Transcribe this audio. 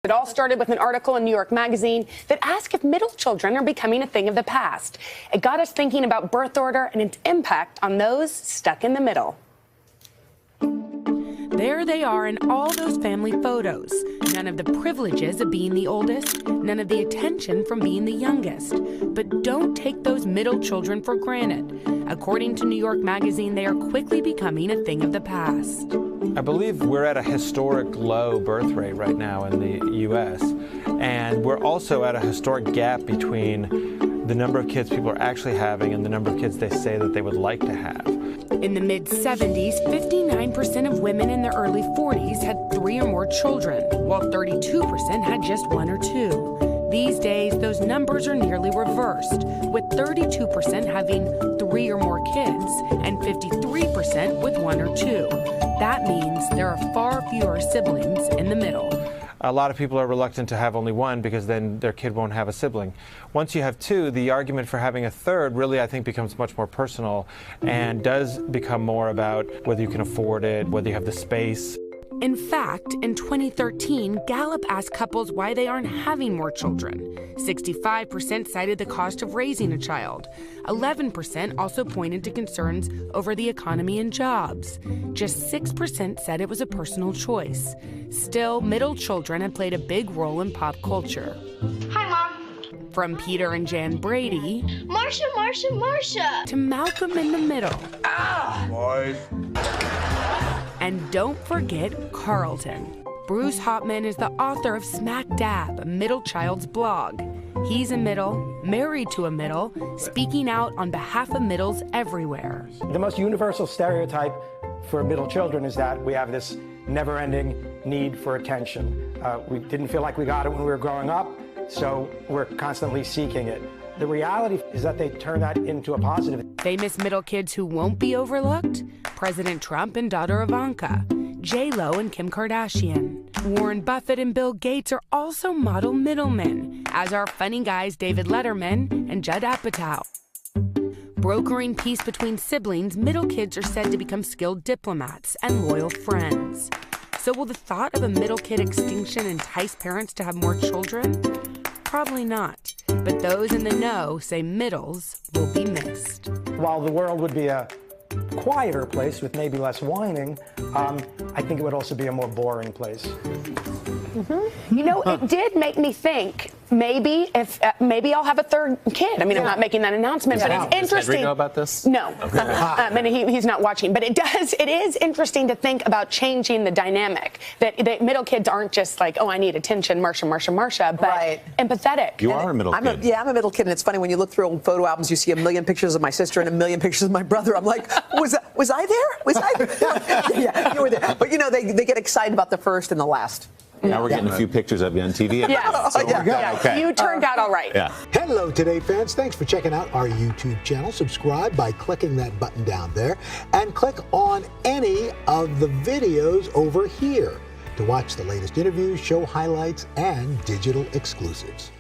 It all started with an article in New York Magazine that asked if middle children are becoming a thing of the past. It got us thinking about birth order and its impact on those stuck in the middle. There they are in all those family photos. None of the privileges of being the oldest, none of the attention from being the youngest. But don't take those middle children for granted. According to New York Magazine, they are quickly becoming a thing of the past. I believe we're at a historic low birth rate right now in the U.S. And we're also at a historic gap between the number of kids people are actually having and the number of kids they say that they would like to have. In the mid-70s, 59% of women in their early 40s had 3 or more children, while 32% had just 1 or 2. These days, those numbers are nearly reversed, with 32% having 3 or more kids and 53% with 1 or 2. That means there are far fewer siblings in the middle. A lot of people are reluctant to have only one because then their kid won't have a sibling. Once you have 2, the argument for having a third really, I think, becomes much more personal and does become more about whether you can afford it, whether you have the space. In fact, in 2013, Gallup asked couples why they aren't having more children. 65% cited the cost of raising a child. 11% also pointed to concerns over the economy and jobs. Just 6% said it was a personal choice. Still, middle children have played a big role in pop culture. Hi, Mom. From Peter and Jan Brady, Marsha, Marsha, Marsha. to Malcolm in the Middle. Ah! Boys. And don't forget Carlton. Bruce Hopman is the author of Smack Dab, a middle child's blog. He's a middle, married to a middle, speaking out on behalf of middles everywhere. The most universal stereotype for middle children is that we have this never-ending need for attention. We didn't feel like we got it when we were growing up, so we're constantly seeking it. The reality is that they turn that into a positive. Famous middle kids who won't be overlooked? President Trump and daughter Ivanka, J-Lo and Kim Kardashian. Warren Buffett and Bill Gates are also model middlemen, as are funny guys David Letterman and Judd Apatow. Brokering peace between siblings, middle kids are said to become skilled diplomats and loyal friends. So will the thought of a middle kid extinction entice parents to have more children? Probably not. But those in the know say middles will be missed. While the world would be a quieter place with maybe less whining, I think it would also be a more boring place. Mm-hmm. You know, it did make me think maybe maybe I'll have a third kid. I mean, I'm not making that announcement, but it's interesting. Does Henry know about this? No, and he's not watching. But it is interesting to think about changing the dynamic. That middle kids aren't just like, oh, I need attention, Marsha, Marsha, Marsha, but empathetic. You are a middle kid. I'm a middle kid, and it's funny when you look through old photo albums, you see a million pictures of my sister and a million pictures of my brother. I'm like, was I there? Was I there? Yeah, you were there. But you know, they get excited about the first and the last. Now we're getting a few pictures of you on TV. Yes. So we're good. Okay. You turned out all right. Yeah. Hello, Today fans. Thanks for checking out our YouTube channel. Subscribe by clicking that button down there and click on any of the videos over here to watch the latest interviews, show highlights, and digital exclusives.